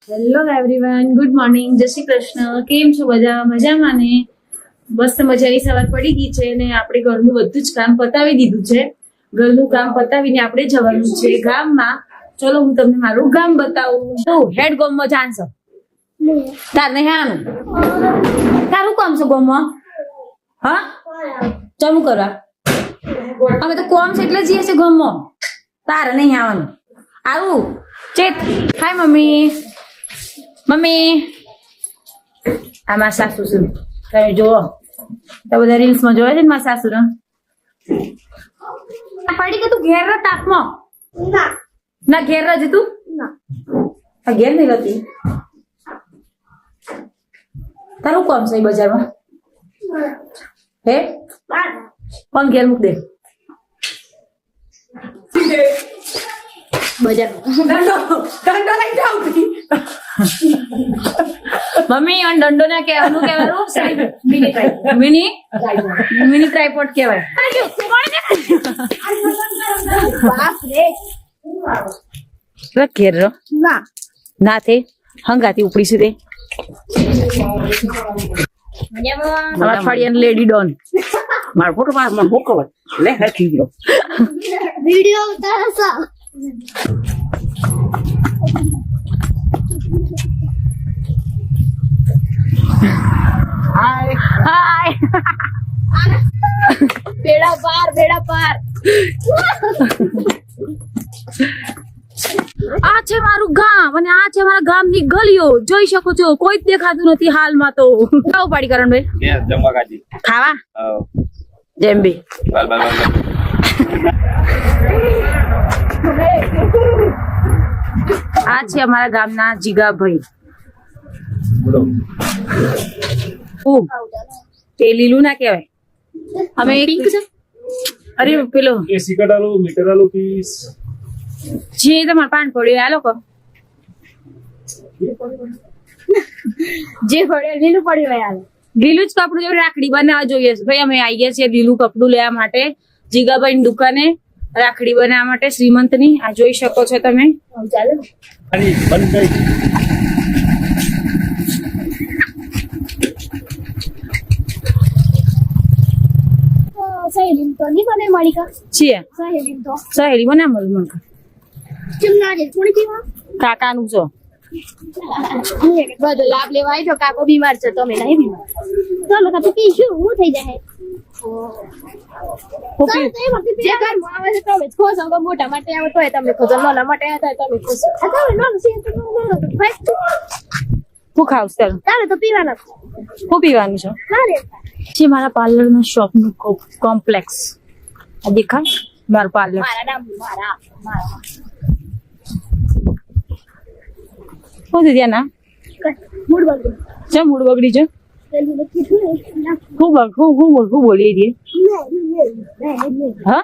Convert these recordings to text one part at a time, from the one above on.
Hello everyone, good morning, જય શ્રી કૃષ્ણ. કેમ છો બધા? મજામાં ને? મસ્ત મજાની સવાર પડી ગઈ છે ને આપણે ઘરનું બધું જ કામ પતાવી દીધું છે. ઘરનું કામ પતાવીને આપણે જવાનું છે ગામમાં. ચલો હું તમને મારું ગામ બતાવું. તો હેડ ગામમાં જાણશો તાર નહીં આનું તારું કામ છે ગામમાં? હા, ચાલુ કરવા અમે તો કોમ છે એટલે જઈએ છે ગામમાં. તારે નહીં આવવાનું. આવું ચેત. Hi mummy. મમ્મી આ મારા સાસુ છે, તમે જોવો તો બધા રીલ્સ માં જોવે છે ને મારા સાસુ ને. પડી કે તું ઘેર રહ તાપમાં? ના ઘેર રહેજે તું. ઘેર નહીં રહેતી. તારું કોમ છે બજારમાં? હે કોણ ઘેર મૂક દે બજાર મમ્મી ઓન દંડો ના કહેવાનું કહેવાનું મિની ટ્રાયપોડ કહેવાય. ઘેર રો ના તે હંગાતી ઉપડી છે તે અઠવાડિયા લેડી ડોન મારો ફોટો પાસમાં મોકલો લે હેઠી ગયો વિડિયો ઉતારશો. હાય હાય બેડા પાર બેડા પાર. આ છે મારું ગામ અને આ છે મારા ગામની ગલીઓ. જોઈ શકો છો કોઈ જ દેખાતું નથી હાલમાં. તો આવું પાડી કરણભાઈ જમવા કાજી ખાવા જેમ બી આ છે અમારા ગામના જીગાભાઈ. તે લીલું ના કહેવાય. અમે પિંક છે. અરે પેલો એ સિકટ આલો મીટર આલો પીસ જે તમારે પાન પડ્યું આ લોકો જે પડ્યો લીલું પડ્યું યાર. લીલું જ કપડું જેવું રાખડી બનાવવા જોઈએ છે ભાઈ. અમે આવી ગયા છીએ લીલું કપડું લેવા માટે જીગાભાઈ ની દુકાને રાખડી બનાવવા માટે શ્રીમંતની. આ જોઈ શકો છો તમે. ચાલો અને બંધ કરી સહેલી તો નહીં બને મળી કા છીએ સહેલી તો સહેલી બનાવ મને કેમ ના જે થોડી પીવા કાકાનું છો. બધો લાભ લેવા આવી તો કાકો બીમાર છે તમે નહીં બીમાર. ચાલો કાકો પીશું હું થઈ જાય. જે ઘરમાં આવે છે તમે ખોશો તો મોટા માટે આવે તોય તમે ખોશો નાના માટે આવે તો તમે ખોશો. હું ખાવ ચાલો ચાલો તો પીવાના હું પીવાનું છે. હા રે છે મારા પાર્લર ના શોપ નું કોમ્પ્લેક્સ. આ દેખાય મારું પાર્લર. મારા નામ મારા શું છે ત્યાં ના મૂડ બગડી છે મૂડ બગડી છે. હું બોલી દઈએ હા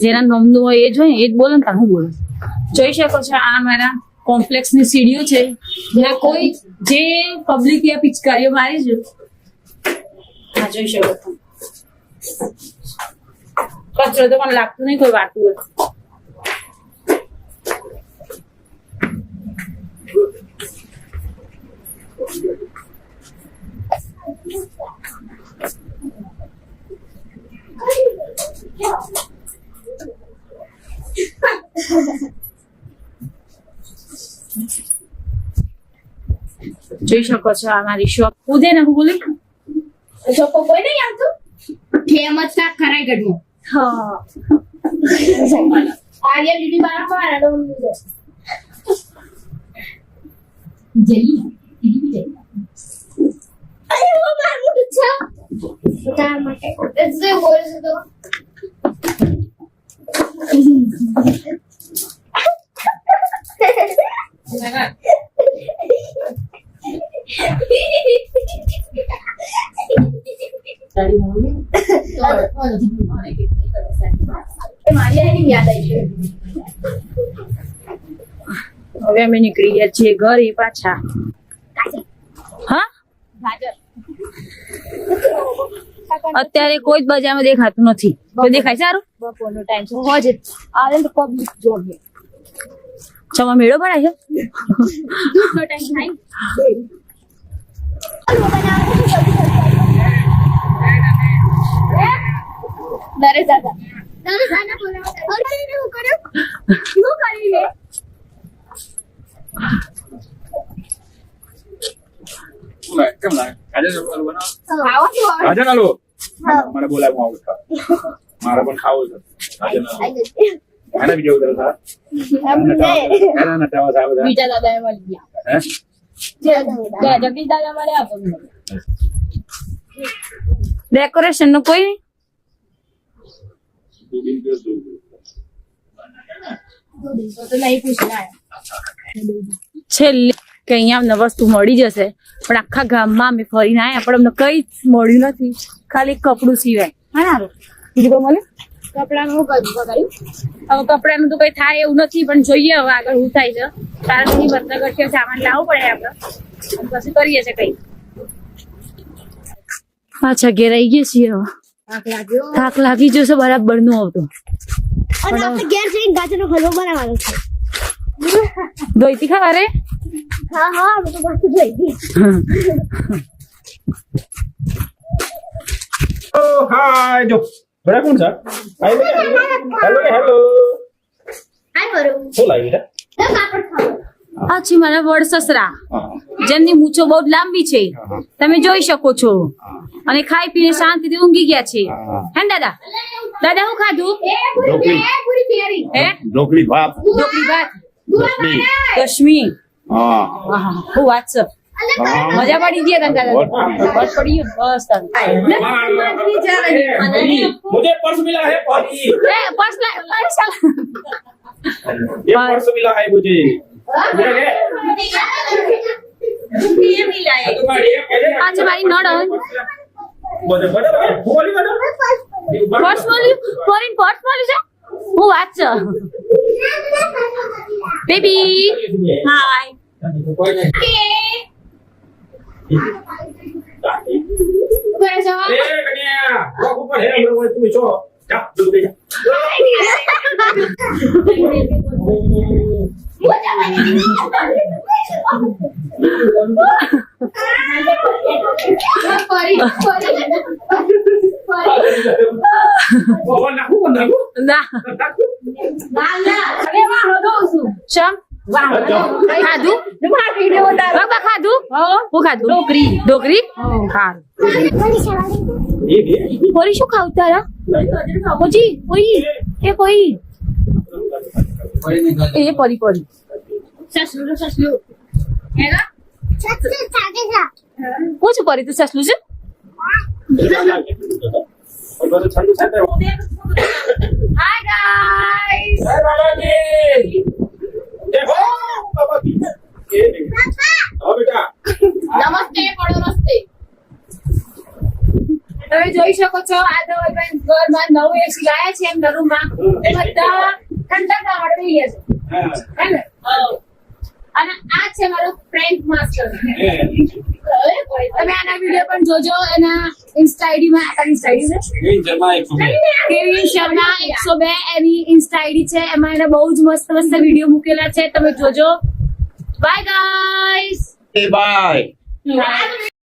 જેના નોમનું હોય એ જોઈએ એ જ બોલે ને તાર હું બોલું. જોઈ શકો છો આ મારા કોમ્પ્લેક્સ ની સીડીઓ છે જ્યાં કોઈ જે પબ્લિક યા પિચકારીઓ મારી છે. હા જોઈ શકો છો. કચરો તો મને લાગતું નહીં કોઈ વાતું હોય. જોઈ શકો છો આ મારી શોપ. ઉદે ને હું બોલી છોકો કોઈ નહીં આવતું ફેમસ શાક ખરાઈ ગઢમાં. હા આર્યા લીલી બાર મારા ડોમ જલી અરે ઓ માર મોટું છે તા માટે એટલે બોલ છે તો તારી મમ્મી મારી આની યાદ આવી છે. હવે અમે નીકળી ગયા છીએ ઘરે પાછા. હા ગાજર અત્યારે કોઈ જ બજારમાં દેખાતું નથી. કોઈ દેખાય સારું? બપોરનો ટાઈમ છે હોજે આવે તો પબ્લિક જોબ છે છમાં મેળો ભરાય છે. દૂધનો ટાઈમ થાય દરે દાદા અરે હું કર્યું શું કરી લે કેમ લાગે આજે બનાવો આવો શું આવે આજે નાલો મને બોલાવું આવું છે મારે પણ ખાવું છે આજે નાલો આના વિડિયો ઉતરે હતા આના નટાવા સાહેબ હતા બીજા દાદા એ મળી ગયા હે જગદીશ દાદા મળ્યા આપો ડેકોરેશન નું કોઈ નહીં? તો નહીં પૂછના છેલ્લે કે અહીંયા અમને વસ્તુ મળી જશે પણ આખા ગામમાં અમે ફરીને આવ્યા પણ અમને કઈ જ મળ્યું નથી. ખાલી એક કપડું સિવાય. હા ને બીજું કોઈ મળે? કપડાનું હું કર્યું હવે કપડાનું તો કઈ થાય એવું નથી પણ જોઈએ હવે આગળ શું થાય છે. કારણ કે બધા ઘરથી સામાન લાવવું પડે આપણે પછી કરીએ છીએ કઈ. પાછા ઘેર આવી ગયા છીએ હવે. થાક લાગી જશે બરાબર નું આવતું. અને આપણે ઘેર જઈને ગાજરનો હલવો બનાવવાનો છે દોઈતી ખા અરે હા હા આપણે તો વસ્તુ જોઈ હતી ઓ હાય જો બડા કોણ છે હેલો હેલો હાય બરો શું લાવી રે તો કાપડ ખાવ આ છે મારા વડ સસરા જેમની મૂછો બહુ લાંબી છે તમે જોઈ શકો છો અને ખાઈ પીને શાંતિથી ઊંઘી ગયા છે. હે ને દાદા? દાદા શું ખાધું? પૂરી તૈયારી હે ઢોકળી ભાત ઢોકળી ભાત દસમી દશમી. હા હું વાત છે મજા પડી ગઈ તને દાદા? બસ પડી ગયું બસ તને. मुझे पर्स मिला है पार्टी એ પર્સ ये पर्स मिला है मुझे तुम्हारी આજે મારી નણંદ बोले बोले बोली बोले પર્સ મળ્યું ફોરીન પર્સ મળ્યું છે. હું વાત છે બેબી હાય. કરે જવા ए कन्या वो ऊपर है हम लोग तू छो जा दूर जा वो ना को ना को ના શમ ખાધું બાબા ખાધું હું ખાધું ઢોકરી ખાધું. ये ये પોરી શું ખાવ તારા? પોજી પોઈ એ પોઈ એ પોરી પોરી સસલું સસલું હેગા સસલું સાગે જા હું છું પોરી તું સસલું છે? और बस ठंड से है હાય ગાઈસ. हाय बाबा जी देखो बाबा जी ये आओ बेटा નમસ્તે પડો રસ્તે તમે જોઈ શકો છો આ તો ઘરમાં નવું એસી લાયા છે એમ રૂમમાં એ બધા ઠંડક આવડે રહી છે હે ને? અને આ છે મારો ફ્રેન્ડ માસ્ટર. તમે આના વિડીયો પણ જોજો એના ઇન્સ્ટા આઈડી માં ઇન્સ્ટા આઈડી છે ये जमा 102 કેવી શર્મા 102 એની ઇન્સ્ટા આઈડી છે એમાં એને બહુ જ મસ્ત મસ્ત વિડીયો મૂકેલા છે તમે જોજો. Bye guys. बाय